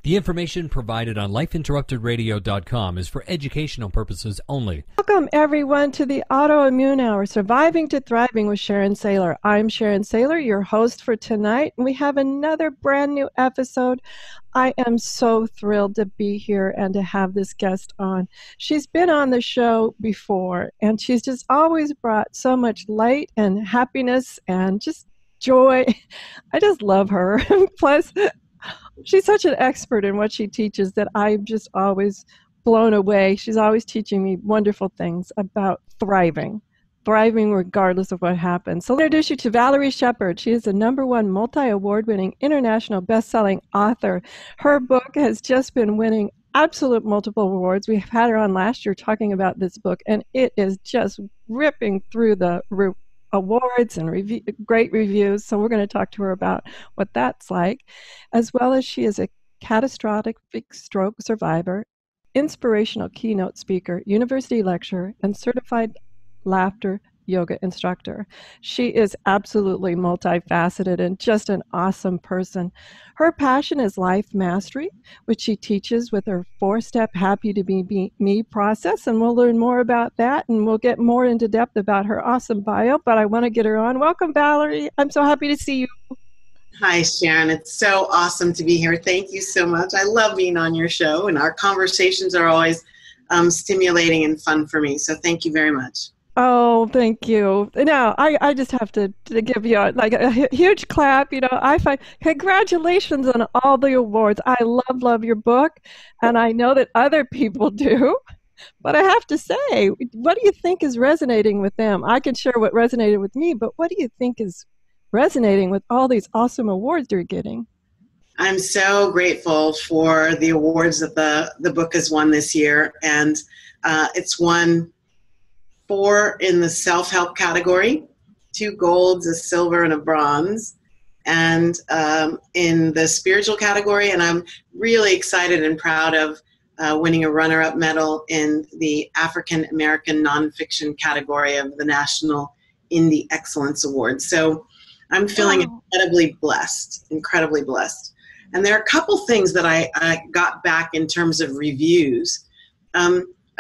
The information provided on lifeinterruptedradio.com is for educational purposes only. Welcome, everyone, to the AutoImmune Hour, Surviving to Thriving with Sharon Sayler. I'm Sharon Sayler, your host for tonight, and we have another brand new episode. I am so thrilled to be here and to have this guest on. She's been on the show before, and she's just always brought so much light and happiness and just joy. I just love her. Plus, she's such an expert in what she teaches that I'm just always blown away. She's always teaching me wonderful things about thriving regardless of what happens. So I'll introduce you to Valerie Shepard. She is a #1 multi-award-winning international best-selling author. Her book has just been winning absolute multiple awards. We had her on last year talking about this book, and it is just ripping through the awards and great reviews. So we're going to talk to her about what that's like, as well as she is a catastrophic stroke survivor, inspirational keynote speaker, university lecturer, and certified laughter yoga instructor. She is absolutely multifaceted and just an awesome person. Her passion is life mastery, which she teaches with her 4-step happy to be me process. And we'll learn more about that, and we'll get more into depth about her awesome bio, but I want to get her on. Welcome, Valerie. I'm so happy to see you. Hi, Sharon. It's so awesome to be here. Thank you so much. I love being on your show, and our conversations are always stimulating and fun for me. So thank you very much. Oh, thank you. Now, I just have to give you a huge clap. You know, I find congratulations on all the awards. I love your book, and I know that other people do. But I have to say, what do you think is resonating with them? I can share what resonated with me, but what do you think is resonating with all these awesome awards you're getting? I'm so grateful for the awards that the book has won this year, and it's won 4 in the self-help category, 2 golds, a silver, and a bronze, and in the spiritual category. And I'm really excited and proud of winning a runner-up medal in the African American nonfiction category of the National Indie Excellence Award. So I'm feeling incredibly blessed. And there are a couple things that I got back in terms of reviews.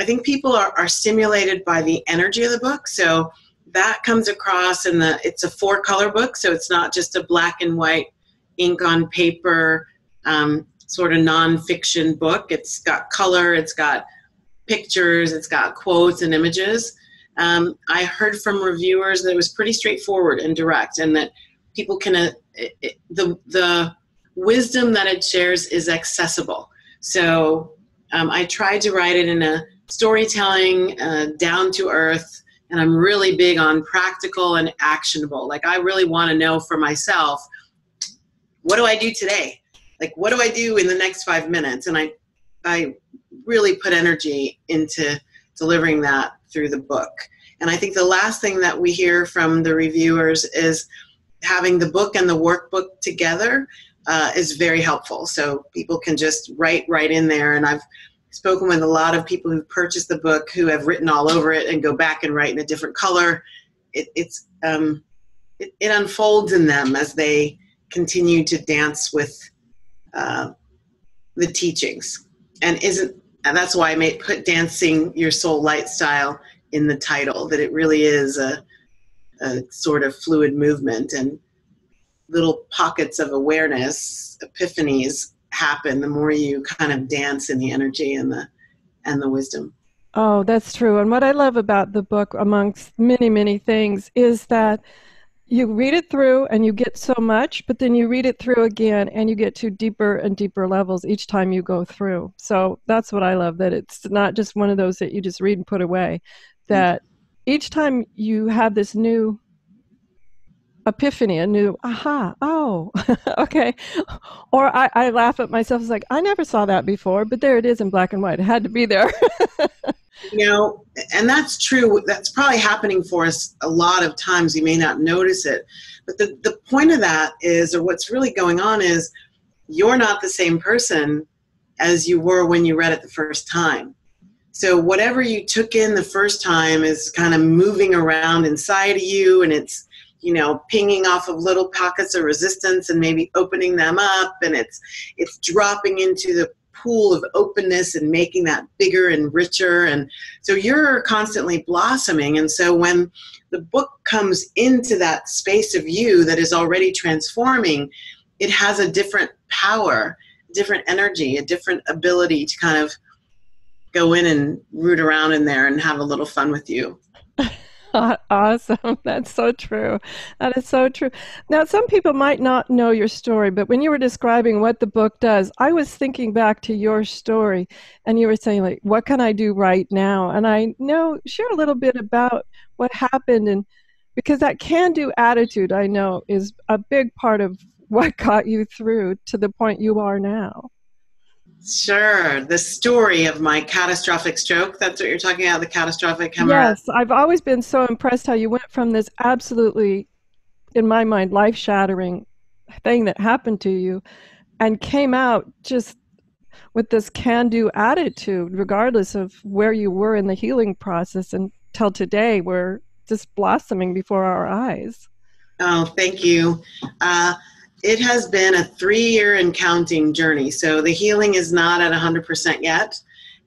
I think people are stimulated by the energy of the book. So that comes across it's a 4-color book. So it's not just a black and white ink on paper sort of nonfiction book. It's got color, it's got pictures, it's got quotes and images. I heard from reviewers that it was pretty straightforward and direct, and that people can, the wisdom that it shares is accessible. So I tried to write it in a storytelling, down to earth, and I'm really big on practical and actionable. Like, I really want to know for myself, what do I do today? Like, what do I do in the next 5 minutes? And I really put energy into delivering that through the book. And I think the last thing that we hear from the reviewers is having the book and the workbook together is very helpful. So people can just write right in there. And I've spoken with a lot of people who've purchased the book who have written all over it and go back and write in a different color. It unfolds in them as they continue to dance with the teachings. And that's why I put Dancing Your Soul Lifestyle in the title, that it really is a sort of fluid movement, and little pockets of awareness, epiphanies happen the more you kind of dance in the energy and the wisdom. Oh, that's true. And what I love about the book, amongst many, many things, is that you read it through and you get so much, but then you read it through again and you get to deeper and deeper levels each time you go through. So that's what I love, that it's not just one of those that you just read and put away, that each time you have this new epiphany, a new aha, oh, okay. Or I laugh at myself. It's like, I never saw that before, but there it is in black and white. It had to be there. You know, and that's true. That's probably happening for us a lot of times. You may not notice it. But the point of that is, or what's really going on is, you're not the same person as you were when you read it the first time. So whatever you took in the first time is kind of moving around inside of you, and it's pinging off of little pockets of resistance and maybe opening them up, and it's dropping into the pool of openness and making that bigger and richer. And so you're constantly blossoming. And so when the book comes into that space of you that is already transforming, it has a different power, different energy, a different ability to kind of go in and root around in there and have a little fun with you. Awesome. That's so true. That is so true. Now, some people might not know your story, but when you were describing what the book does, I was thinking back to your story, and you were saying, like, what can I do right now? And I know, share a little bit about what happened, and because that can-do attitude, I know, is a big part of what got you through to the point you are now. Sure. The story of my catastrophic stroke, that's what you're talking about, the catastrophic hemorrhagic. Yes, I've always been so impressed how you went from this absolutely, in my mind, life-shattering thing that happened to you and came out just with this can-do attitude, regardless of where you were in the healing process, until today we're just blossoming before our eyes. Oh, thank you. It has been a 3-year and counting journey. So the healing is not at 100% yet.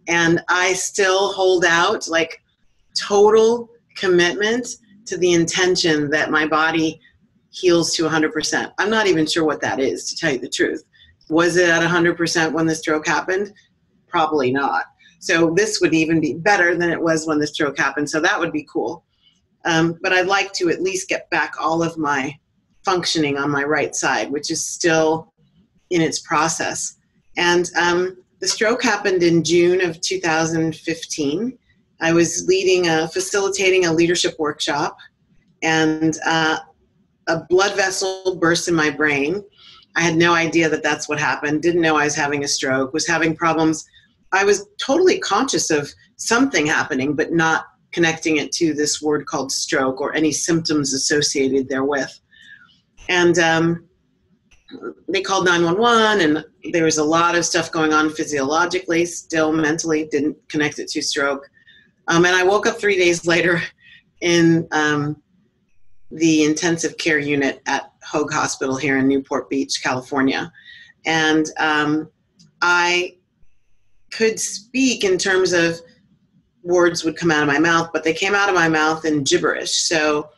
And I still hold out like total commitment to the intention that my body heals to 100%. I'm not even sure what that is, to tell you the truth. Was it at 100% when the stroke happened? Probably not. So this would even be better than it was when the stroke happened. So that would be cool. But I'd like to at least get back all of my functioning on my right side, which is still in its process. And the stroke happened in June of 2015. I was facilitating a leadership workshop, and a blood vessel burst in my brain. I had no idea that that's what happened, didn't know I was having a stroke, was having problems. I was totally conscious of something happening, but not connecting it to this word called stroke or any symptoms associated therewith. And they called 911, and there was a lot of stuff going on physiologically, still mentally, didn't connect it to stroke. And I woke up 3 days later in the intensive care unit at Hoag Hospital here in Newport Beach, California. And I could speak in terms of words would come out of my mouth, but they came out of my mouth in gibberish. So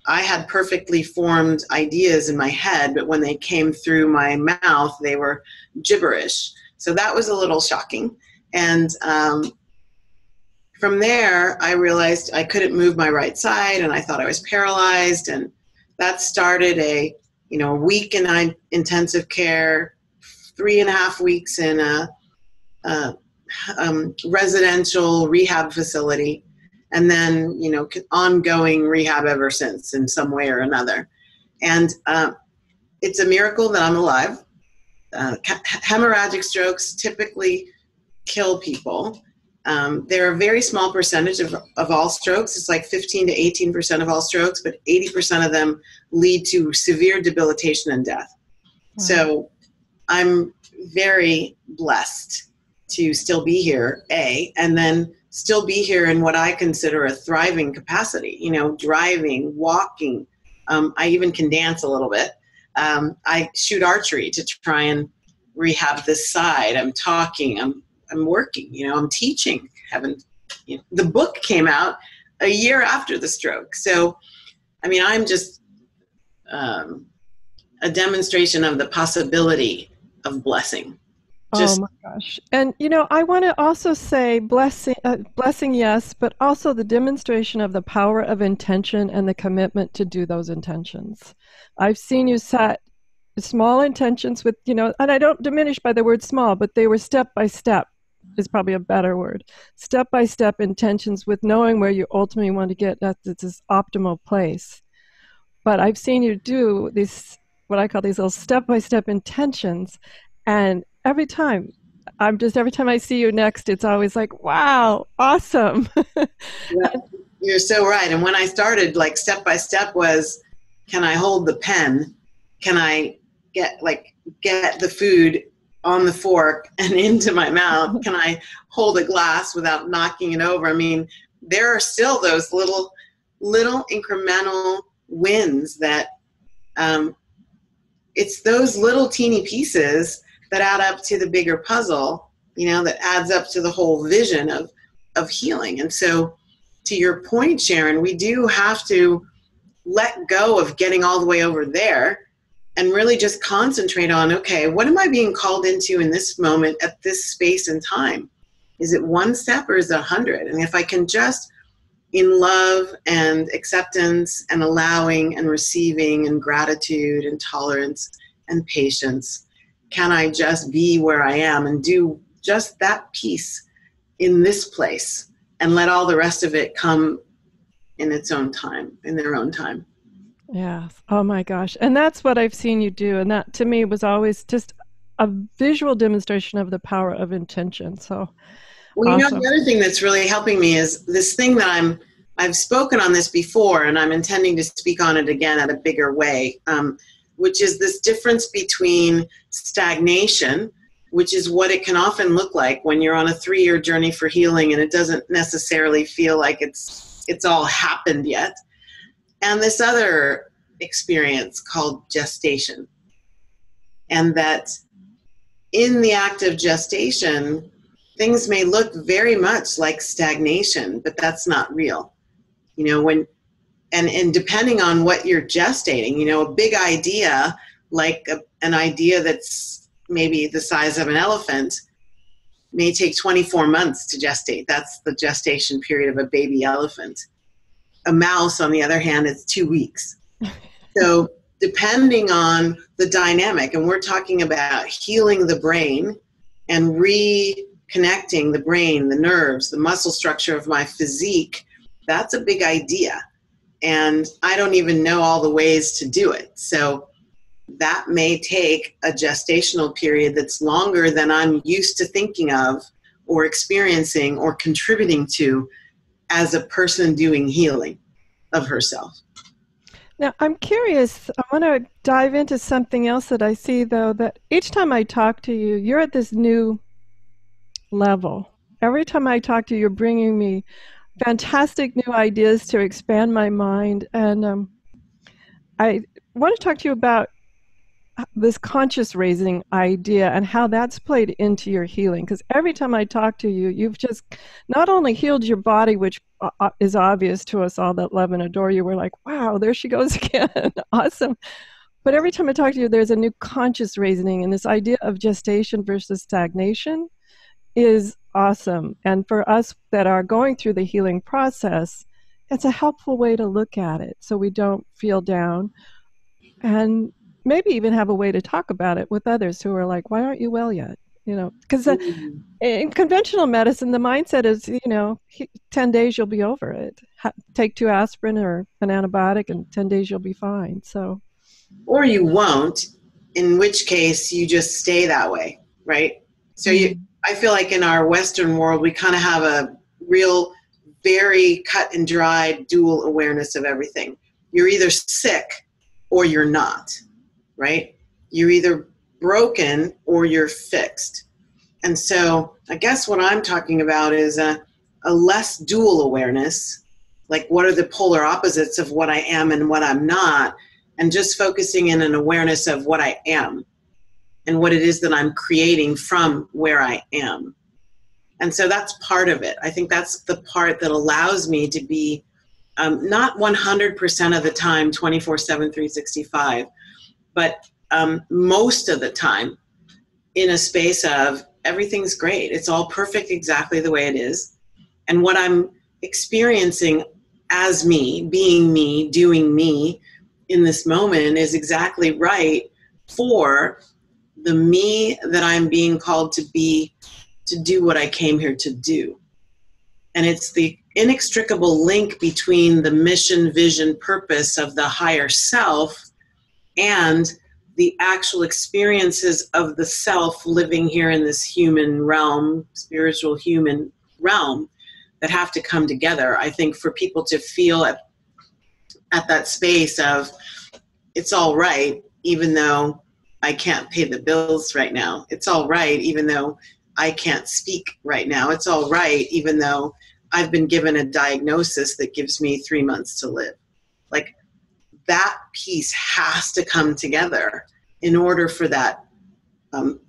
I had perfectly formed ideas in my head, but when they came through my mouth, they were gibberish. So that was a little shocking. And from there, I realized I couldn't move my right side, and I thought I was paralyzed. And that started a week in intensive care, 3.5 weeks in a residential rehab facility. And then, ongoing rehab ever since in some way or another. And it's a miracle that I'm alive. Hemorrhagic strokes typically kill people. They're a very small percentage of all strokes. It's like 15 to 18% of all strokes, but 80% of them lead to severe debilitation and death. Wow. So I'm very blessed to still be here, and then still be here in what I consider a thriving capacity, driving, walking. I even can dance a little bit. I shoot archery to try and rehab this side. I'm talking, I'm working, I'm teaching. The book came out a year after the stroke. So, I'm just a demonstration of the possibility of blessing. Oh my gosh. And, I want to also say blessing, yes, but also the demonstration of the power of intention and the commitment to do those intentions. I've seen you set small intentions with, and I don't diminish by the word small, but they were step by step is probably a better word. Step by step intentions with knowing where you ultimately want to get at this optimal place. But I've seen you do these, what I call these little step by step intentions, and every time I see you next, it's always like, wow, awesome. Yeah, you're so right. And when I started, like step by step was, can I hold the pen? Can I get the food on the fork and into my mouth? Can I hold a glass without knocking it over? There are still those little incremental wins, that it's those little teeny pieces that add up to the bigger puzzle, that adds up to the whole vision of healing. And so to your point, Sharon, we do have to let go of getting all the way over there and really just concentrate on, okay, what am I being called into in this moment at this space and time? Is it one step or is it 100? And if I can just, in love and acceptance and allowing and receiving and gratitude and tolerance and patience, can I just be where I am and do just that piece in this place and let all the rest of it come in its own time, in their own time? Yeah. Oh my gosh. And that's what I've seen you do. And that to me was always just a visual demonstration of the power of intention. So, well, awesome. The other thing that's really helping me is this thing that I've spoken on this before, and I'm intending to speak on it again at a bigger way, which is this difference between stagnation, which is what it can often look like when you're on a 3-year journey for healing and it doesn't necessarily feel like it's all happened yet, and this other experience called gestation. And that in the act of gestation, things may look very much like stagnation, but that's not real. And depending on what you're gestating, a big idea, like an idea that's maybe the size of an elephant, may take 24 months to gestate. That's the gestation period of a baby elephant. A mouse, on the other hand, is 2 weeks. So depending on the dynamic, and we're talking about healing the brain and reconnecting the brain, the nerves, the muscle structure of my physique, that's a big idea. And I don't even know all the ways to do it. So that may take a gestational period that's longer than I'm used to thinking of or experiencing or contributing to as a person doing healing of herself. Now, I'm curious, I want to dive into something else that I see, though, that each time I talk to you, you're at this new level. Every time I talk to you, you're bringing me fantastic new ideas to expand my mind. And I want to talk to you about this conscious raising idea and how that's played into your healing. Because every time I talk to you, you've just not only healed your body, which is obvious to us all that love and adore you. We're like, wow, there she goes again. Awesome. But every time I talk to you, there's a new conscious raising. And this idea of gestation versus stagnation is awesome. And for us that are going through the healing process, it's a helpful way to look at it so we don't feel down. And maybe even have a way to talk about it with others who are like, why aren't you well yet? Because in conventional medicine, the mindset is, 10 days you'll be over it. Take 2 aspirin or an antibiotic and 10 days you'll be fine. So, or you won't, in which case you just stay that way, right? So I feel like in our Western world, we kind of have a real, very cut and dried dual awareness of everything. You're either sick or you're not. Right? You're either broken or you're fixed. And so I guess what I'm talking about is a less dual awareness, like what are the polar opposites of what I am and what I'm not, and just focusing in an awareness of what I am and what it is that I'm creating from where I am. And so that's part of it. I think that's the part that allows me to be not 100% of the time, 24/7, 365, but most of the time in a space of everything's great. It's all perfect exactly the way it is. And what I'm experiencing as me, being me, doing me in this moment is exactly right for the me that I'm being called to be, to do what I came here to do. And it's the inextricable link between the mission, vision, purpose of the higher self and the actual experiences of the self living here in this human realm, spiritual human realm, that have to come together, I think, for people to feel at that space of it's all right, even though I can't pay the bills right now. It's all right, even though I can't speak right now. It's all right, even though I've been given a diagnosis that gives me 3 months to live. Like, that piece has to come together in order for that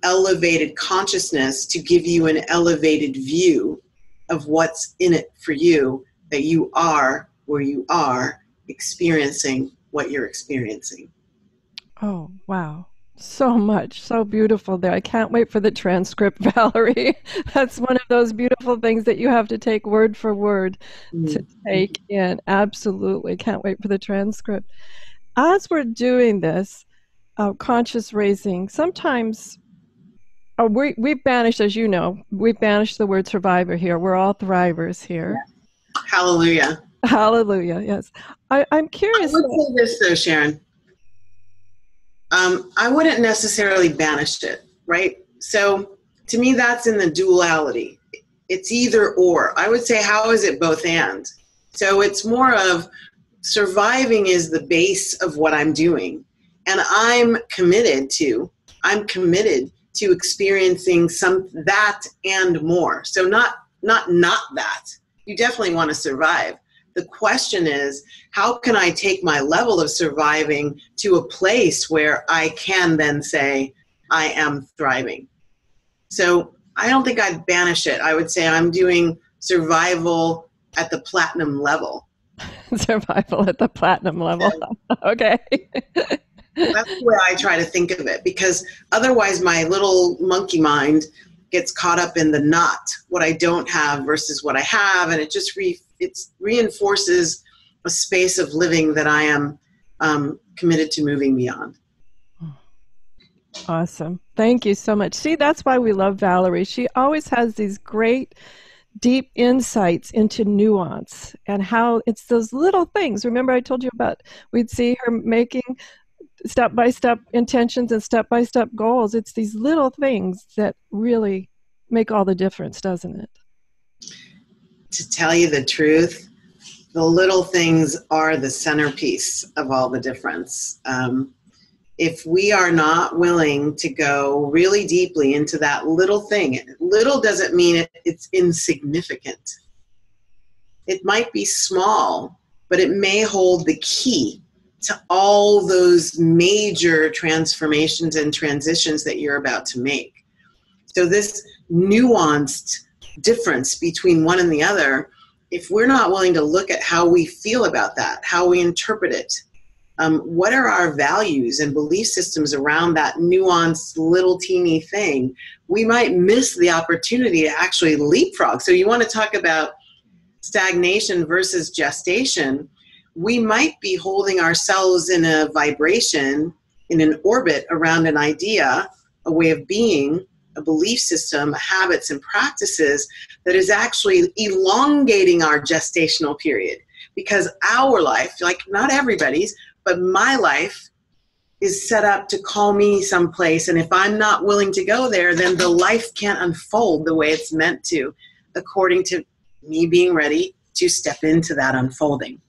elevated consciousness to give you an elevated view of what's in it for you, that you are where you are, experiencing what you're experiencing. Oh, wow. So much, so beautiful there. I can't wait for the transcript, Valerie. That's one of those beautiful things that you have to take word for word to take in. Absolutely. Can't wait for the transcript. As we're doing this, conscious raising, sometimes we've banished, as you know, we've banished the word survivor here. We're all thrivers here. Yeah. Hallelujah. Hallelujah, yes. I'm curious. I would say this, though, Sharon. I wouldn't necessarily banish it, right? So to me, that's in the duality. It's either or. I would say, how is it both and? So it's more of surviving is the base of what I'm doing. And I'm committed to experiencing that and more. So not that. You definitely want to survive. The question is, how can I take my level of surviving to a place where I can then say, I am thriving? So I don't think I'd banish it. I would say I'm doing survival at the platinum level. Survival at the platinum level. Okay. That's the way I try to think of it, because otherwise my little monkey mind gets caught up in the not, what I don't have versus what I have, and it just reinforces a space of living that I am committed to moving beyond. Awesome. Thank you so much. See, that's why we love Valerie. She always has these great, deep insights into nuance and how it's those little things. Remember I told you about, we'd see her making step-by-step intentions and step-by-step goals. It's these little things that really make all the difference, doesn't it? To tell you the truth, the little things are the centerpiece of all the difference. If we are not willing to go really deeply into that little thing, little doesn't mean it's insignificant. It might be small, but it may hold the key to all those major transformations and transitions that you're about to make. So this nuanced difference between one and the other, if we're not willing to look at how we feel about that, how we interpret it, what are our values and belief systems around that nuanced little teeny thing, we might miss the opportunity to actually leapfrog. So you want to talk about stagnation versus gestation. We might be holding ourselves in a vibration, in an orbit around an idea, a way of being, a belief system, habits and practices that is actually elongating our gestational period. Because our life, like not everybody's, but my life is set up to call me someplace. And if I'm not willing to go there, then the life can't unfold the way it's meant to, according to me being ready to step into that unfolding.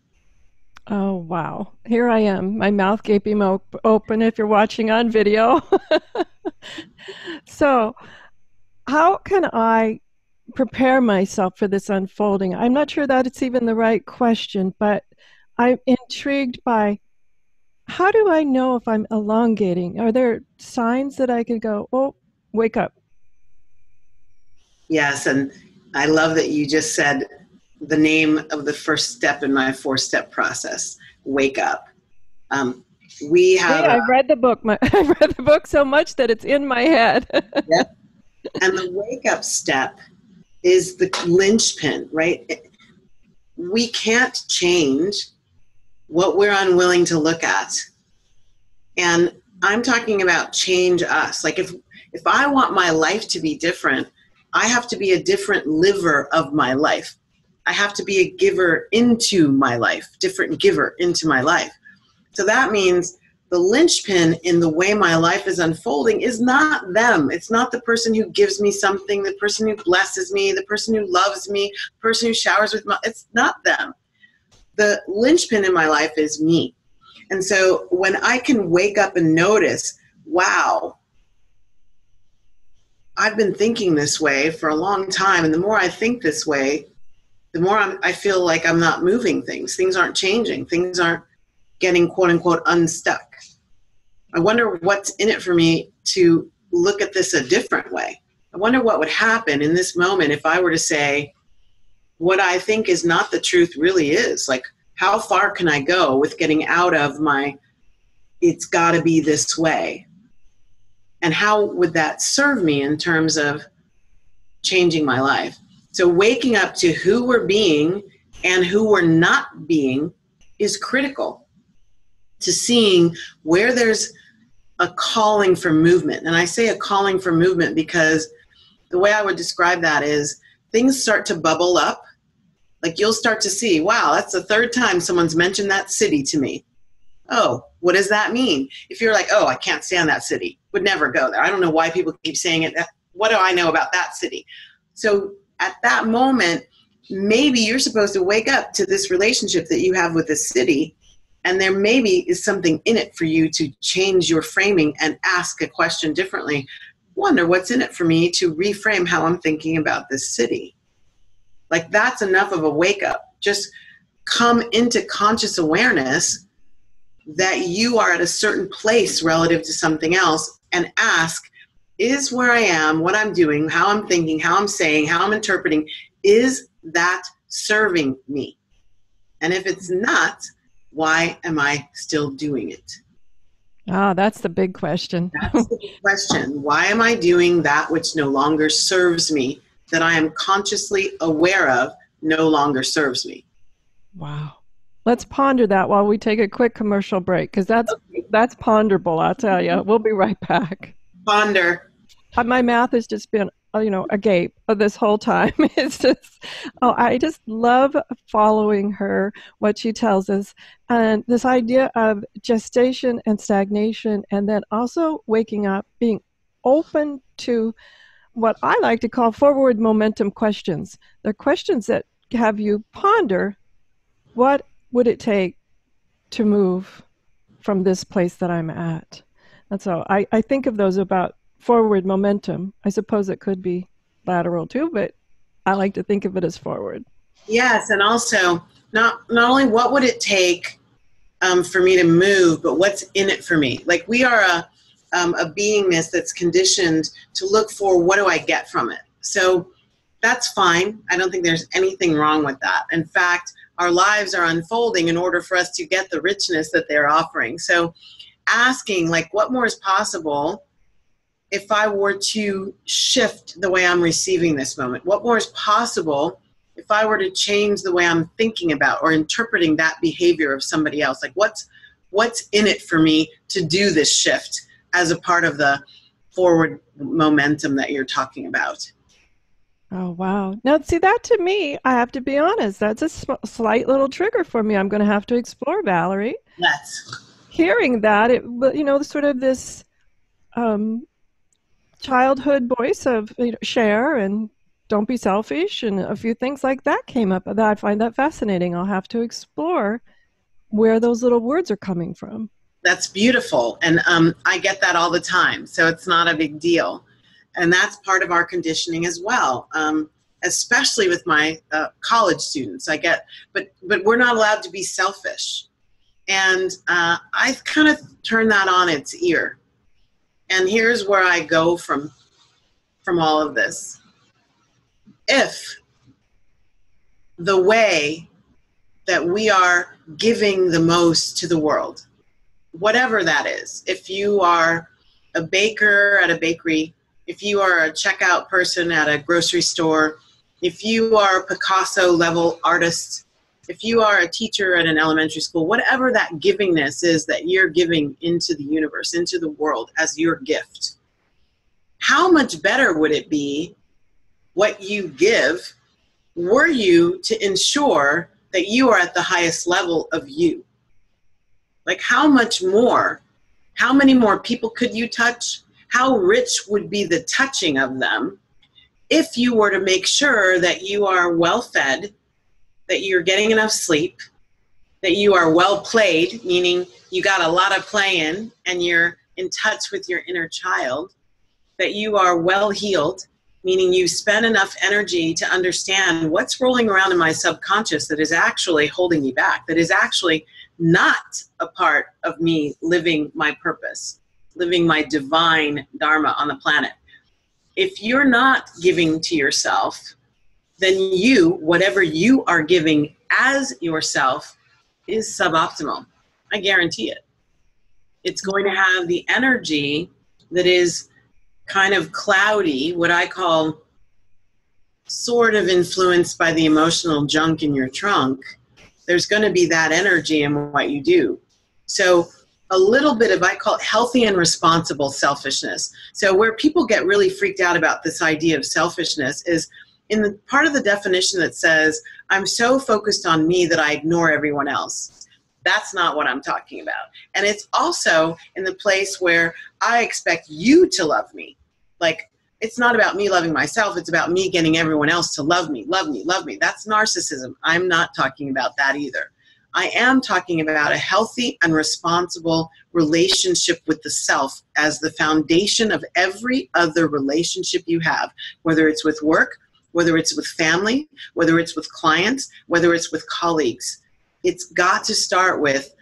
Oh, wow. Here I am, my mouth gaping open if you're watching on video. So how can I prepare myself for this unfolding? I'm not sure that it's even the right question, but I'm intrigued by, how do I know if I'm elongating? Are there signs that I could go, oh, wake up? Yes, and I love that you just said the name of the first step in my 4-step process, wake up. We have. I've read the book. I've read the book so much that it's in my head. Yep. And the wake up step is the linchpin, right? We can't change what we're unwilling to look at. And I'm talking about change us. Like if I want my life to be different, I have to be a different liver of my life. I have to be a giver into my life, different giver into my life. So that means the linchpin in the way my life is unfolding is not them. It's not the person who gives me something, the person who blesses me, the person who loves me, the person who showers with me. It's not them. The linchpin in my life is me. And so when I can wake up and notice, wow, I've been thinking this way for a long time. And the more I think this way, the more I feel like I'm not moving things. Things aren't changing. Things aren't getting quote unquote unstuck. I wonder what's in it for me to look at this a different way. I wonder what would happen in this moment if I were to say, what I think is not the truth really is. Like, how far can I go with getting out of my, it's got to be this way? And how would that serve me in terms of changing my life? So waking up to who we're being and who we're not being is critical to seeing where there's a calling for movement. And I say a calling for movement because the way I would describe that is things start to bubble up. Like you'll start to see, wow, that's the third time someone's mentioned that city to me. Oh, what does that mean? If you're like, oh, I can't stand that city, would never go there. I don't know why people keep saying it. What do I know about that city? So at that moment, maybe you're supposed to wake up to this relationship that you have with the city, and there maybe is something in it for you to change your framing and ask a question differently. Wonder what's in it for me to reframe how I'm thinking about this city. Like that's enough of a wake up. Just come into conscious awareness that you are at a certain place relative to something else and ask, is where I am, what I'm doing, how I'm thinking, how I'm saying, how I'm interpreting, is that serving me? And if it's not, why am I still doing it? Ah, that's the big question. That's the big question. Why am I doing that which no longer serves me, that I am consciously aware of no longer serves me? Wow. Let's ponder that while we take a quick commercial break, because that's ponderable, I'll tell you. We'll be right back. Ponder. My mouth has just been, agape this whole time. It's just, I just love following her, what she tells us. And this idea of gestation and stagnation, and then also waking up, being open to what I like to call forward momentum questions. They're questions that have you ponder, what would it take to move from this place that I'm at? And so I think of those about forward momentum. I suppose it could be lateral too, but I like to think of it as forward. Yes, and also not only what would it take for me to move, but what's in it for me. Like we are a beingness that's conditioned to look for what do I get from it. So that's fine. I don't think there's anything wrong with that. In fact, our lives are unfolding in order for us to get the richness that they're offering. So asking, like, what more is possible if I were to shift the way I'm receiving this moment? What more is possible if I were to change the way I'm thinking about or interpreting that behavior of somebody else? Like, what's in it for me to do this shift as a part of the forward momentum that you're talking about? Oh, wow. Now, see, that to me, I have to be honest, that's a slight little trigger for me. I'm going to have to explore, Valerie. Yes. Hearing that, sort of this childhood voice of share and don't be selfish and a few things like that came up. I find that fascinating. I'll have to explore where those little words are coming from. That's beautiful. And I get that all the time. So it's not a big deal. And that's part of our conditioning as well, especially with my college students. But we're not allowed to be selfish. And I've kind of turned that on its ear. And here's where I go from all of this. If the way that we are giving the most to the world, whatever that is, if you are a baker at a bakery, if you are a checkout person at a grocery store, if you are a Picasso level artist, if you are a teacher at an elementary school, whatever that givingness is that you're giving into the universe, into the world as your gift, how much better would it be what you give were you to ensure that you are at the highest level of you? Like how much more, how many more people could you touch? How rich would be the touching of them if you were to make sure that you are well fed, that you're getting enough sleep, that you are well played, meaning you got a lot of play in and you're in touch with your inner child, that you are well healed, meaning you spend enough energy to understand what's rolling around in my subconscious that is actually holding me back, that is actually not a part of me living my purpose, living my divine dharma on the planet. If you're not giving to yourself, then you, whatever you are giving as yourself, is suboptimal. I guarantee it. It's going to have the energy that is kind of cloudy, what I call sort of influenced by the emotional junk in your trunk. There's going to be that energy in what you do. So a little bit of, I call it healthy and responsible selfishness. So where people get really freaked out about this idea of selfishness is in the part of the definition that says, I'm so focused on me that I ignore everyone else. That's not what I'm talking about. And it's also in the place where I expect you to love me. Like, it's not about me loving myself. It's about me getting everyone else to love me, love me, love me. That's narcissism. I'm not talking about that either. I am talking about a healthy and responsible relationship with the self as the foundation of every other relationship you have, whether it's with work, whether it's with family, whether it's with clients, whether it's with colleagues. It's got to start with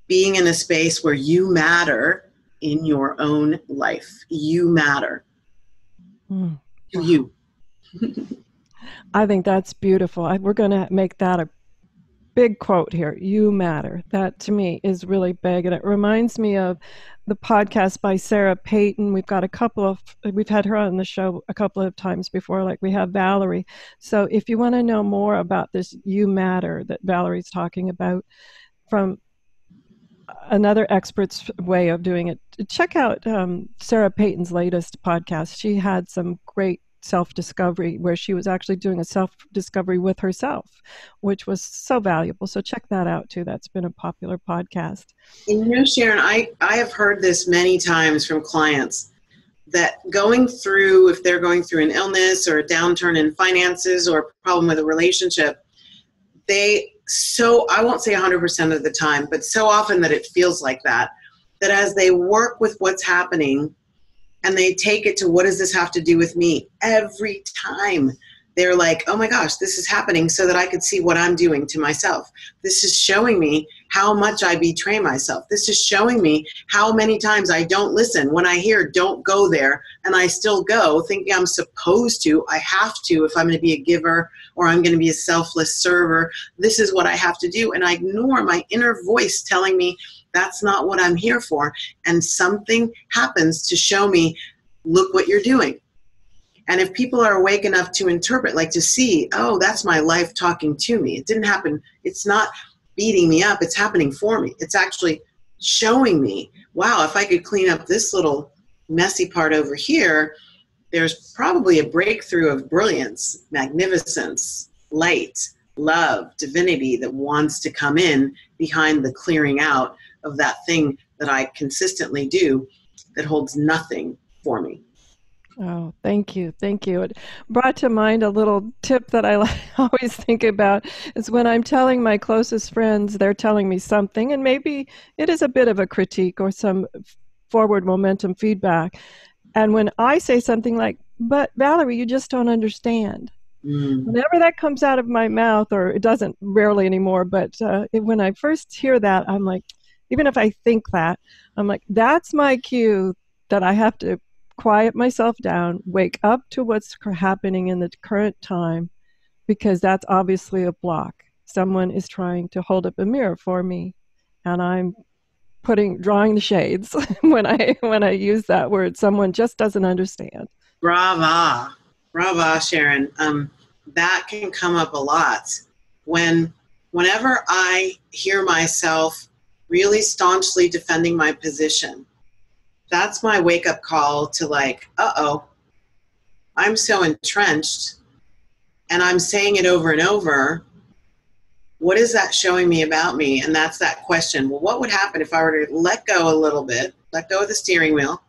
being in a space where you matter in your own life. You matter. To you. I think that's beautiful. We're going to make that a big quote here. You matter. That to me is really big. And it reminds me of the podcast by Sarah Payton. We've had her on the show a couple of times before, like we have Valerie. So if you want to know more about this you matter that Valerie's talking about from another expert's way of doing it, check out Sarah Payton's latest podcast. She had some great self-discovery where she was actually doing a self-discovery with herself, which was so valuable. So check that out too. That's been a popular podcast. And you know, Sharon, I have heard this many times from clients that if they're going through an illness or a downturn in finances or a problem with a relationship, I won't say 100% of the time, but so often that it feels like that as they work with what's happening and they take it to what does this have to do with me, every time they're like, oh my gosh, this is happening so that I could see what I'm doing to myself. This is showing me how much I betray myself. This is showing me how many times I don't listen when I hear don't go there, and I still go thinking I'm supposed to, I have to if I'm going to be a giver or I'm going to be a selfless server. This is what I have to do, and I ignore my inner voice telling me that's not what I'm here for, and something happens to show me, look what you're doing. And if people are awake enough to interpret, like to see, oh, that's my life talking to me. It didn't happen. It's not beating me up. It's happening for me. It's actually showing me, wow, if I could clean up this little messy part over here, there's probably a breakthrough of brilliance, magnificence, light, love, divinity that wants to come in behind the clearing out of that thing that I consistently do that holds nothing for me. Oh, thank you. Thank you. It brought to mind a little tip that I always think about is when I'm telling my closest friends, they're telling me something, and maybe it is a bit of a critique or some forward momentum feedback. And when I say something like, but Valerie, you just don't understand. Whenever that comes out of my mouth, or it doesn't rarely anymore, but when I first hear that, I'm like, even if I think that, I'm like, that's my cue that I have to quiet myself down, wake up to what's happening in the current time, because that's obviously a block. Someone is trying to hold up a mirror for me, and I'm drawing the shades when I use that word. Someone just doesn't understand. Brava, Sharon. That can come up a lot whenever I hear myself really staunchly defending my position. That's my wake-up call to like, uh-oh, I'm so entrenched and I'm saying it over and over. What is that showing me about me? And that's that question. Well, what would happen if I were to let go a little bit, let go of the steering wheel,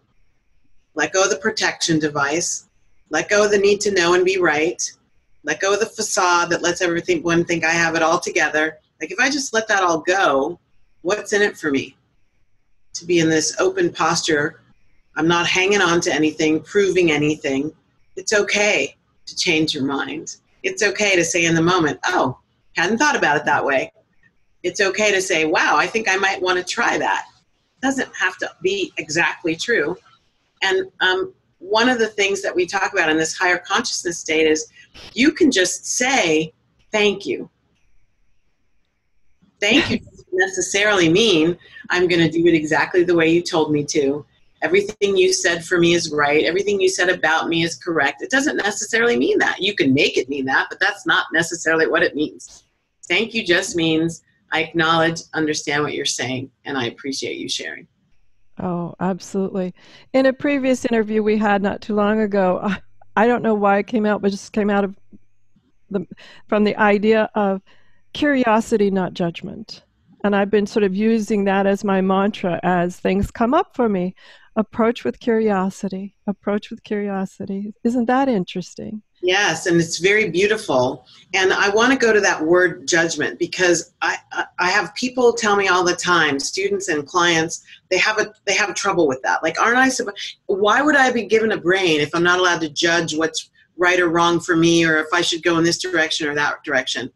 let go of the protection device, let go of the need to know and be right, let go of the facade that lets everyone think I have it all together. Like if I just let that all go, what's in it for me? To be in this open posture. I'm not hanging on to anything, proving anything. It's okay to change your mind. It's okay to say in the moment, oh, hadn't thought about it that way. It's okay to say, wow, I think I might want to try that. It doesn't have to be exactly true. And one of the things that we talk about in this higher consciousness state is you can just say, thank you. Thank you doesn't necessarily mean I'm going to do it exactly the way you told me to. Everything you said for me is right. Everything you said about me is correct. It doesn't necessarily mean that. You can make it mean that, but that's not necessarily what it means. Thank you just means I acknowledge, understand what you're saying, and I appreciate you sharing. Oh, absolutely. In a previous interview we had not too long ago, I don't know why it came out, but it just came out of from the idea of curiosity, not judgment. And I've been sort of using that as my mantra as things come up for me. Approach with curiosity. Approach with curiosity. Isn't that interesting? Yes, and it's very beautiful. And I want to go to that word judgment because I have people tell me all the time, students and clients, they have trouble with that. Like, aren't I why would I be given a brain if I'm not allowed to judge what's right or wrong for me, or if I should go in this direction or that direction?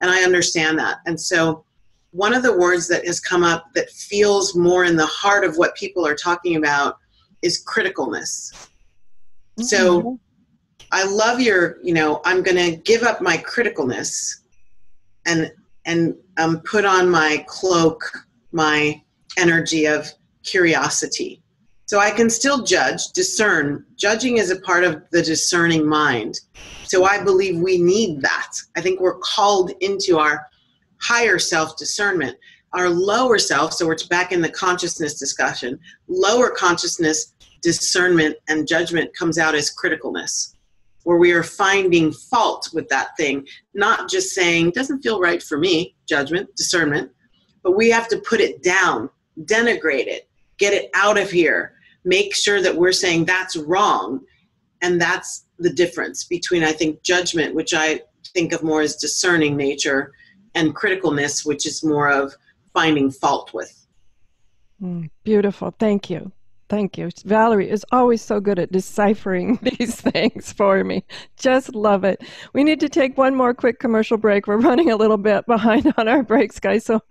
And I understand that. And so one of the words that has come up that feels more in the heart of what people are talking about is criticalness. Mm-hmm. So I love your, I'm going to give up my criticalness and put on my cloak, my energy of curiosity. So I can still judge, discern. Judging is a part of the discerning mind. So I believe we need that. I think we're called into our higher self discernment. Our lower self, so we're back in the consciousness discussion, lower consciousness discernment and judgment comes out as criticalness, where we are finding fault with that thing, not just saying, doesn't feel right for me, judgment, discernment, but we have to put it down, denigrate it, get it out of here, make sure that we're saying that's wrong. And that's the difference between, I think, judgment, which I think of more as discerning nature, and criticalness, which is more of finding fault with. Beautiful. Thank you. Thank you. Valerie is always so good at deciphering these things for me. Just love it. We need to take one more quick commercial break. We're running a little bit behind on our breaks, guys, so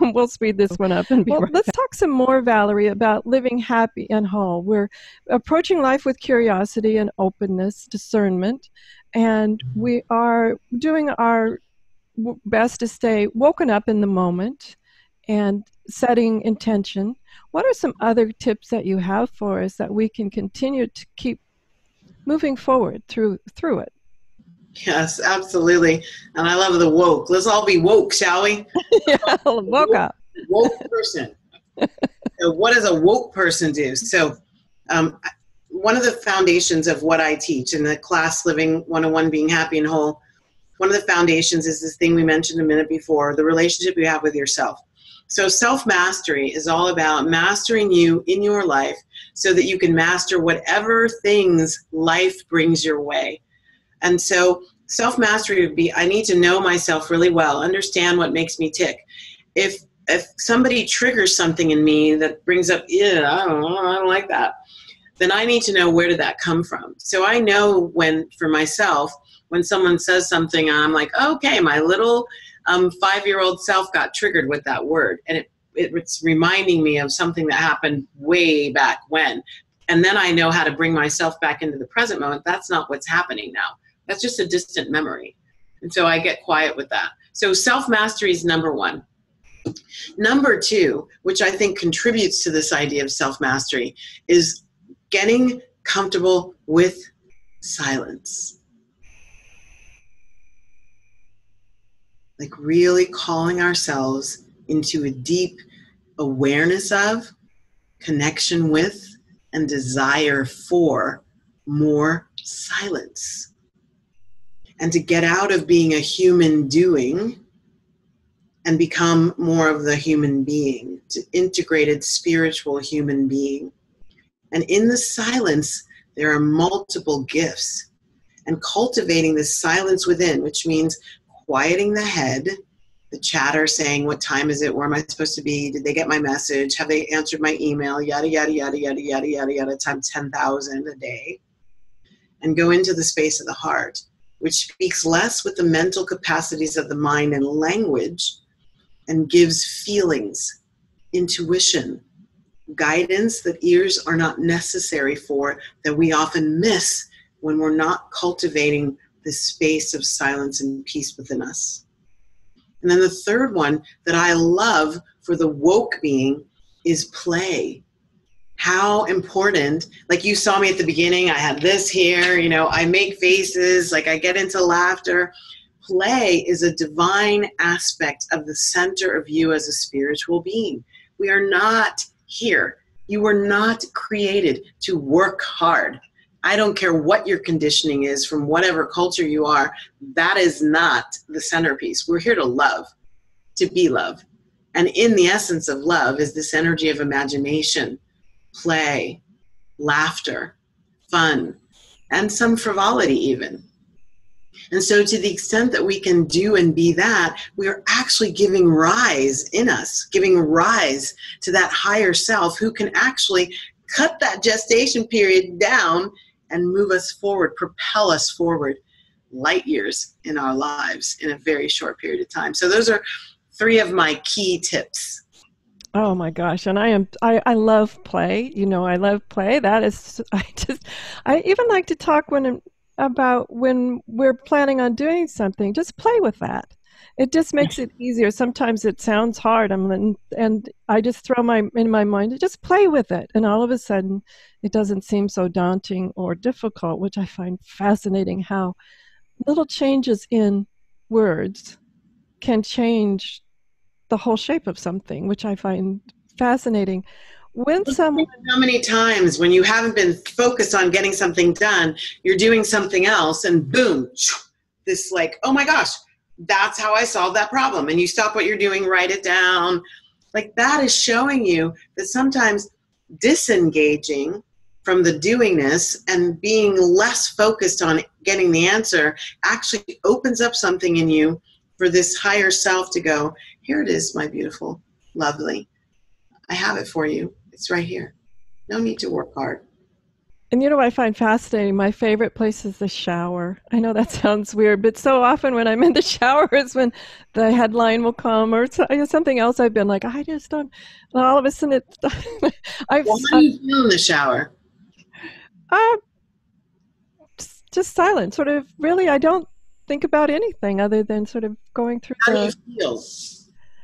we'll speed this one up and be right back. Let's talk some more, Valerie, about living happy and whole. We're approaching life with curiosity and openness, discernment, and we are doing our best to stay woken up in the moment and setting intention. What are some other tips that you have for us that we can continue to keep moving forward through it? Yes, absolutely. And I love the woke. Let's all be woke, shall we? Yeah, woke up. Woke person. So what does a woke person do? So one of the foundations of what I teach in the class Living 101, Being Happy and Whole, one of the foundations is this thing we mentioned a minute before, the relationship you have with yourself. So self-mastery is all about mastering you in your life so that you can master whatever things life brings your way. And so self-mastery would be, I need to know myself really well, understand what makes me tick. If somebody triggers something in me that brings up, I don't like that, then I need to know, where did that come from? So I know for myself, when someone says something, I'm like, okay, my little 5-year-old self got triggered with that word. And it's reminding me of something that happened way back when. And then I know how to bring myself back into the present moment. That's not what's happening now. That's just a distant memory. And so I get quiet with that. So self-mastery is number one. Number two, which I think contributes to this idea of self-mastery, is getting comfortable with silence. Like really calling ourselves into a deep awareness of, connection with, and desire for more silence. And to get out of being a human doing and become more of the human being, to integrated spiritual human being. And in the silence, there are multiple gifts. And cultivating this silence within, which means quieting the head, the chatter saying, what time is it? Where am I supposed to be? Did they get my message? Have they answered my email? Yada, yada, yada, yada, yada, yada, yada, times 10,000 a day. And go into the space of the heart, which speaks less with the mental capacities of the mind and language, and gives feelings, intuition, guidance that ears are not necessary for, that we often miss when we're not cultivating this space of silence and peace within us. And then the third one that I love for the woke being is play. How important, like you saw me at the beginning, I had this here, I make faces, like I get into laughter. Play is a divine aspect of the center of you as a spiritual being. We are not here. You were not created to work hard. I don't care what your conditioning is from whatever culture you are. That is not the centerpiece. We're here to love, to be love. And in the essence of love is this energy of imagination, play, laughter, fun, and some frivolity even. And so to the extent that we can do and be that, we are actually giving rise in us, giving rise to that higher self who can actually cut that gestation period down and move us forward, propel us forward light years in our lives in a very short period of time. So those are 3 of my key tips. Oh my gosh. And I love play. I love play. That is, I even like to talk about when we're planning on doing something, just play with that. It just makes it easier. Sometimes it sounds hard, and I just throw in my mind, just play with it. And all of a sudden, it doesn't seem so daunting or difficult, which I find fascinating how little changes in words can change the whole shape of something, which I find fascinating. How many times when you haven't been focused on getting something done, you're doing something else and boom, this like, oh my gosh, that's how I solved that problem. And you stop what you're doing, write it down. Like that is showing you that sometimes disengaging from the doingness and being less focused on getting the answer actually opens up something in you for this higher self to go, here it is, my beautiful, lovely. I have it for you. It's right here. No need to work hard. And what I find fascinating, my favorite place is the shower. I know that sounds weird, but so often when I'm in the shower is when the headline will come or something else. I've been like, I just don't, and all of a sudden it's, how do you feel in the shower? Just silent, sort of, really, I don't think about anything other than sort of going through. How do you feel?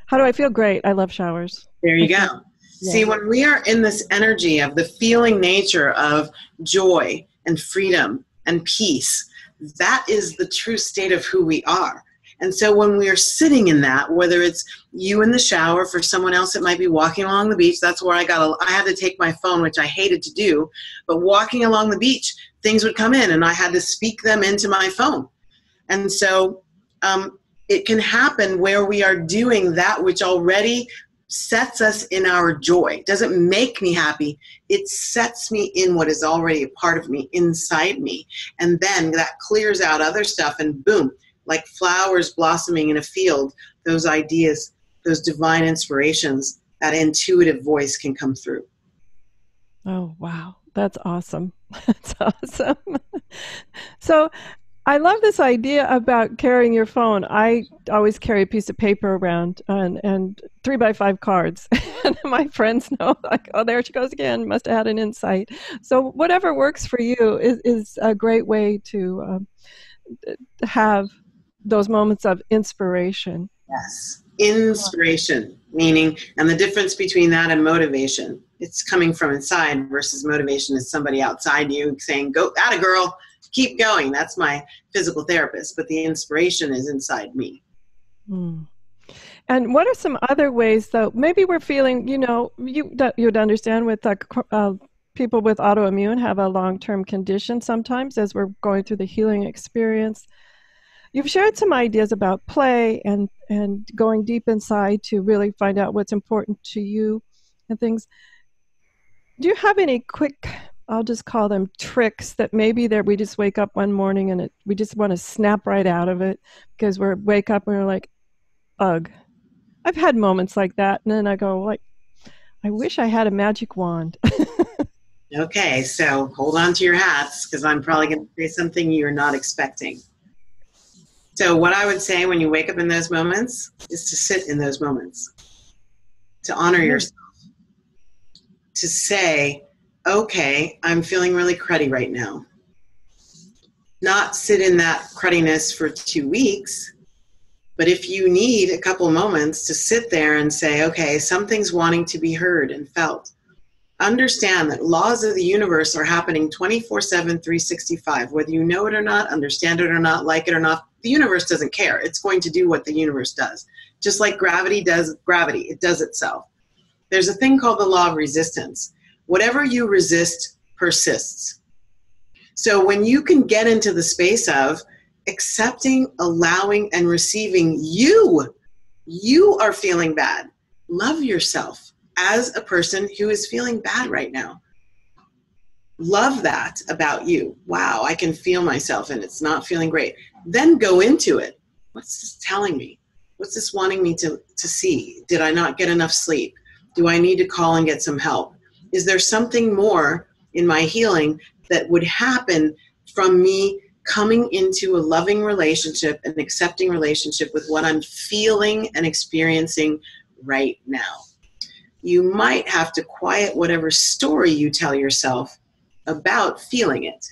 How do I feel? Great. I love showers. There you go. See, when we are in this energy of the feeling nature of joy and freedom and peace, that is the true state of who we are. And so when we are sitting in that, whether it's you in the shower, for someone else it might be walking along the beach. That's where I had to take my phone, which I hated to do. But walking along the beach, things would come in and I had to speak them into my phone. And so it can happen where we are doing that which already sets us in our joy. It doesn't make me happy. It sets me in what is already a part of me, inside me. And then that clears out other stuff and boom, like flowers blossoming in a field, those ideas, those divine inspirations, that intuitive voice can come through. Oh, wow. That's awesome. That's awesome. So I love this idea about carrying your phone. I always carry a piece of paper around and 3x5 cards. And my friends know, like, oh, there she goes again, must have had an insight. So whatever works for you is a great way to have those moments of inspiration. Yes, inspiration, meaning, and the difference between that and motivation, it's coming from inside versus motivation is somebody outside you saying, go, atta girl. Keep going. That's my physical therapist, but the inspiration is inside me. Mm. And what are some other ways, though? Maybe we're feeling, you'd understand with people with autoimmune have a long-term condition sometimes as we're going through the healing experience. You've shared some ideas about play and going deep inside to really find out what's important to you and things. Do you have any quick, I'll just call them tricks, that maybe we just wake up one morning and we just want to snap right out of it because we wake up and we're like, ugh. I've had moments like that, and then I go, like, I wish I had a magic wand. Okay, so hold on to your hats because I'm probably going to say something you're not expecting. So what I would say when you wake up in those moments is to sit in those moments, to honor yourself, to say, okay, I'm feeling really cruddy right now. Not sit in that cruddiness for 2 weeks, but if you need a couple moments to sit there and say, okay, something's wanting to be heard and felt. Understand that laws of the universe are happening 24/7, 365. Whether you know it or not, understand it or not, like it or not, the universe doesn't care. It's going to do what the universe does. Just like gravity does gravity, it does itself. There's a thing called the law of resistance. Whatever you resist persists. So when you can get into the space of accepting, allowing, and receiving you are feeling bad. Love yourself as a person who is feeling bad right now. Love that about you. Wow, I can feel myself and it's not feeling great. Then go into it. What's this telling me? What's this wanting me to see? Did I not get enough sleep? Do I need to call and get some help? Is there something more in my healing that would happen from me coming into a loving relationship, an accepting relationship with what I'm feeling and experiencing right now? You might have to quiet whatever story you tell yourself about feeling it.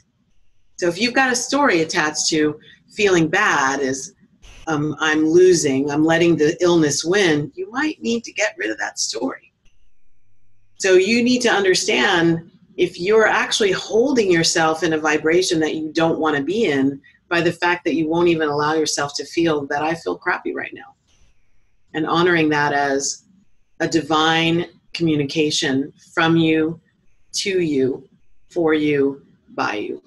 So if you've got a story attached to feeling bad as I'm losing, I'm letting the illness win, you might need to get rid of that story. So you need to understand if you're actually holding yourself in a vibration that you don't want to be in by the fact that you won't even allow yourself to feel that I feel crappy right now. And honoring that as a divine communication from you, to you, for you, by you.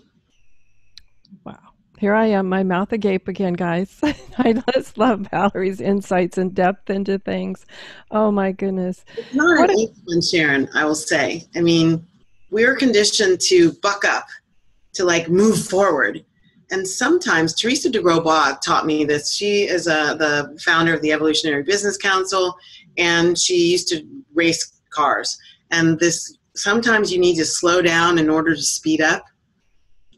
Wow. Here I am, my mouth agape again, guys. I just love Valerie's insights and depth into things. Oh my goodness. It's not an easy one, Sharon, I will say. I mean, we're conditioned to buck up, to like move forward. And sometimes, Teresa de Grosbois taught me this. She is the founder of the Evolutionary Business Council, and she used to race cars. And sometimes you need to slow down in order to speed up.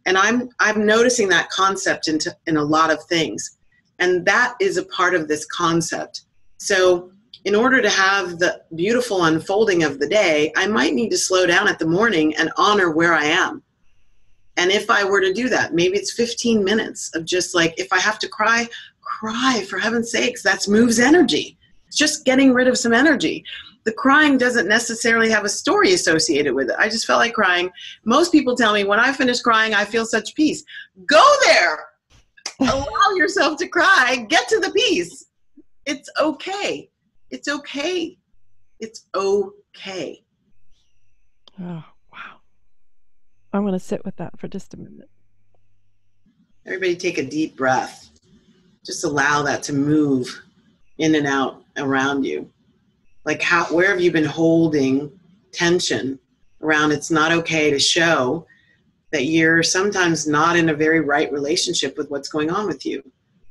And I'm noticing that concept in a lot of things. And that is a part of this concept. So in order to have the beautiful unfolding of the day, I might need to slow down at the morning and honor where I am. And if I were to do that, maybe it's 15 minutes of just like, if I have to cry, for heaven's sakes, that moves energy. It's just getting rid of some energy. The crying doesn't necessarily have a story associated with it. I just felt like crying. Most people tell me when I finish crying, I feel such peace. Go there. Allow yourself to cry. Get to the peace. It's okay. It's okay. It's okay. Oh, wow. I'm going to sit with that for just a minute. Everybody take a deep breath. Just allow that to move in and out around you. Like where have you been holding tension around it's not okay to show that you're sometimes not in a very right relationship with what's going on with you?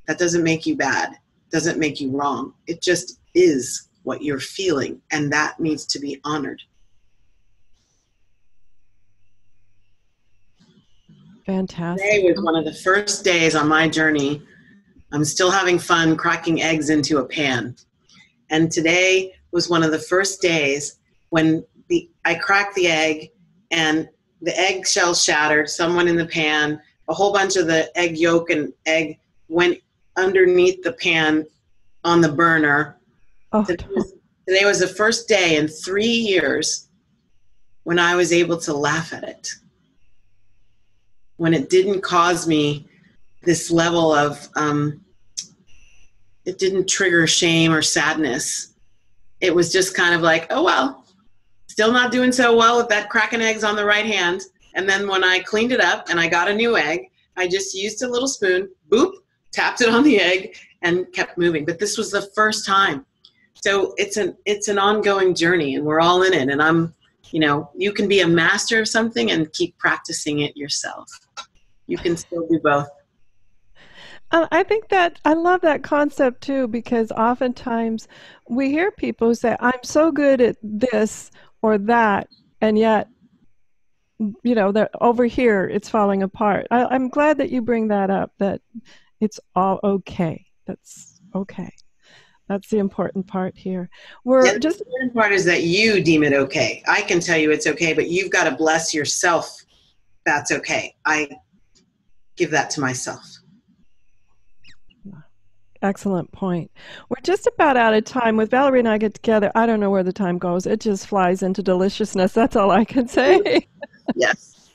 That doesn't make you bad. Doesn't make you wrong. It just is what you're feeling, and that needs to be honored. Fantastic. Today was one of the first days on my journey. I'm still having fun cracking eggs into a pan. And today was one of the first days when I cracked the egg and the egg shell shattered, someone in the pan, a whole bunch of the egg yolk and egg went underneath the pan on the burner. Oh, Today was the first day in 3 years when I was able to laugh at it. When it didn't cause me this level of, it didn't trigger shame or sadness. It was just kind of like, oh, well, still not doing so well with that cracking eggs on the right hand. And then when I cleaned it up and I got a new egg, I just used a little spoon, boop, tapped it on the egg and kept moving. But this was the first time. So it's an ongoing journey and we're all in it. And you can be a master of something and keep practicing it yourself. You can still do both. I think that I love that concept too, because oftentimes we hear people say, I'm so good at this or that, and yet, that over here it's falling apart. I'm glad that you bring that up, that It's all okay. That's okay. That's the important part here. The important part is that you deem it okay. I can tell you it's okay, but you've got to bless yourself. That's okay. I give that to myself. Excellent point. We're just about out of time. With Valerie and I get together, I don't know where the time goes. It just flies into deliciousness. That's all I can say. Yes.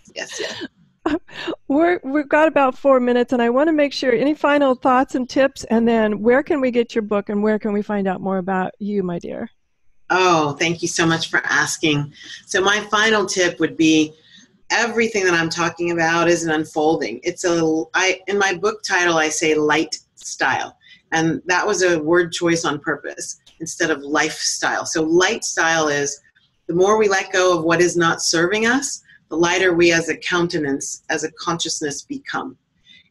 We've got about 4 minutes, and I want to make sure, any final thoughts and tips, and then where can we get your book and where can we find out more about you, my dear? Oh, thank you so much for asking. So my final tip would be, everything that I'm talking about is an unfolding. In my book title, I say light style. And that was a word choice on purpose instead of lifestyle. So light style is, the more we let go of what is not serving us, the lighter we as a countenance, as a consciousness become.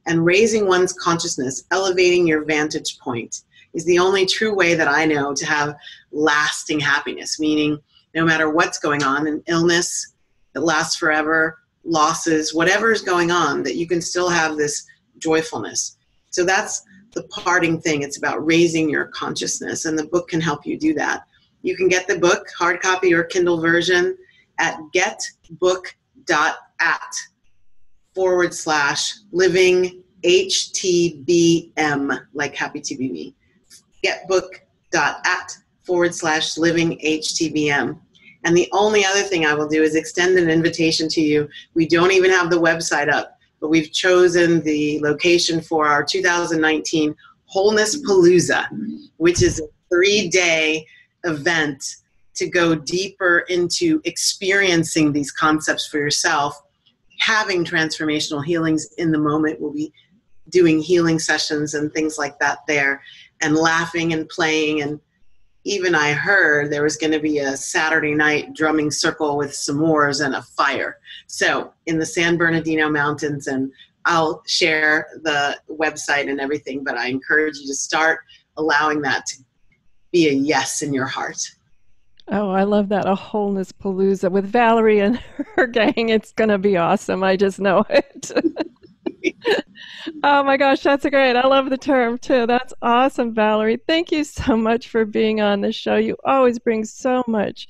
And raising one's consciousness, elevating your vantage point, is the only true way that I know to have lasting happiness, meaning no matter what's going on, an illness that lasts forever, losses, whatever is going on, that you can still have this joyfulness. So that's the parting thing. It's about raising your consciousness, and the book can help you do that. You can get the book, hard copy or Kindle version, at getbook.at/living-HTBM, like happy to be me. Getbook.at/living-HTBM. And the only other thing I will do is extend an invitation to you. We don't even have the website up, but we've chosen the location for our 2019 Wholeness Palooza, which is a 3-day event to go deeper into experiencing these concepts for yourself, having transformational healings in the moment. We'll be doing healing sessions and things like that there, and laughing and playing. And even I heard there was going to be a Saturday night drumming circle with s'mores and a fire. So in the San Bernardino Mountains, and I'll share the website and everything, but I encourage you to start allowing that to be a yes in your heart. Oh, I love that. A Wholeness Palooza with Valerie and her gang. It's going to be awesome. I just know it. Oh my gosh, that's great. I love the term too. That's awesome, Valerie. Thank you so much for being on the show. You always bring so much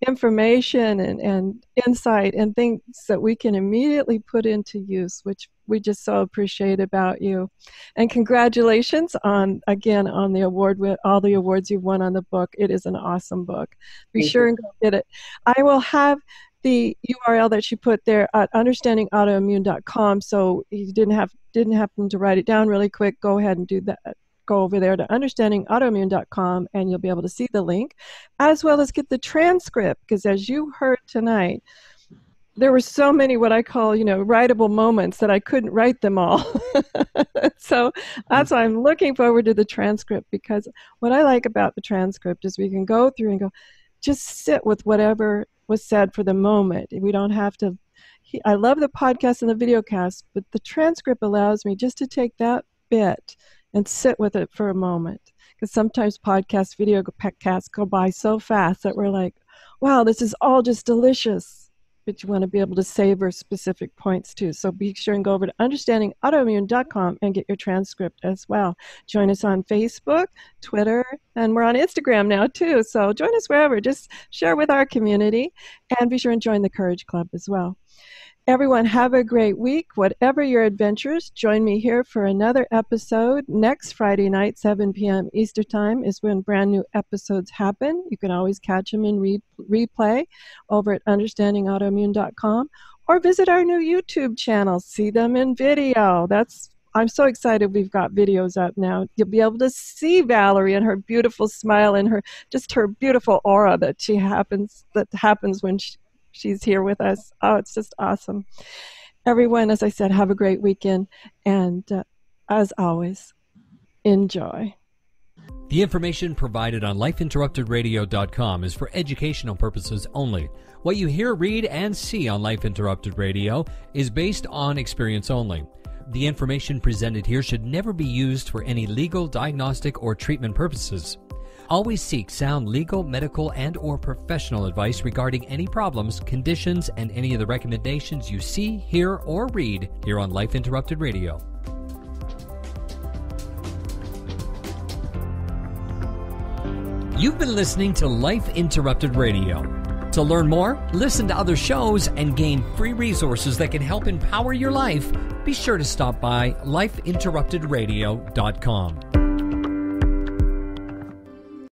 information and insight and things that we can immediately put into use, which we just so appreciate about you. And congratulations on the award, with all the awards you've won on the book. It is an awesome book. Be sure and go get it. I will have the URL that she put there at understandingautoimmune.com. So you didn't happen to write it down really quick, go ahead and do that. Go over there to understandingautoimmune.com and you'll be able to see the link, as well as get the transcript, because as you heard tonight, there were so many what I call, writable moments that I couldn't write them all. So that's why I'm looking forward to the transcript, because what I like about the transcript is we can go through and go, just sit with whatever was said for the moment. We don't have to, I love the podcast and the video cast, but the transcript allows me just to take that bit and sit with it for a moment. Because sometimes podcasts, video casts go by so fast that we're like, wow, this is all just delicious. But you want to be able to savor specific points too. So be sure and go over to understandingautoimmune.com and get your transcript as well. Join us on Facebook, Twitter, and we're on Instagram now too. So join us wherever. Just share with our community, and be sure and join the Courage Club as well. Everyone, have a great week. Whatever your adventures, join me here for another episode. Next Friday night, 7 p.m. Eastern Time, is when brand new episodes happen. You can always catch them in replay over at understandingautoimmune.com, or visit our new YouTube channel. See them in video. I'm so excited we've got videos up now. You'll be able to see Valerie and her beautiful smile and her beautiful aura that happens when she's here with us. Oh, it's just awesome. Everyone, as I said, have a great weekend. And as always, enjoy. The information provided on lifeinterruptedradio.com is for educational purposes only. What you hear, read, and see on Life Interrupted Radio is based on experience only. The information presented here should never be used for any legal, diagnostic, or treatment purposes. Always seek sound legal, medical, and/or professional advice regarding any problems, conditions, and any of the recommendations you see, hear, or read here on Life Interrupted Radio. You've been listening to Life Interrupted Radio. To learn more, listen to other shows, and gain free resources that can help empower your life, be sure to stop by lifeinterruptedradio.com.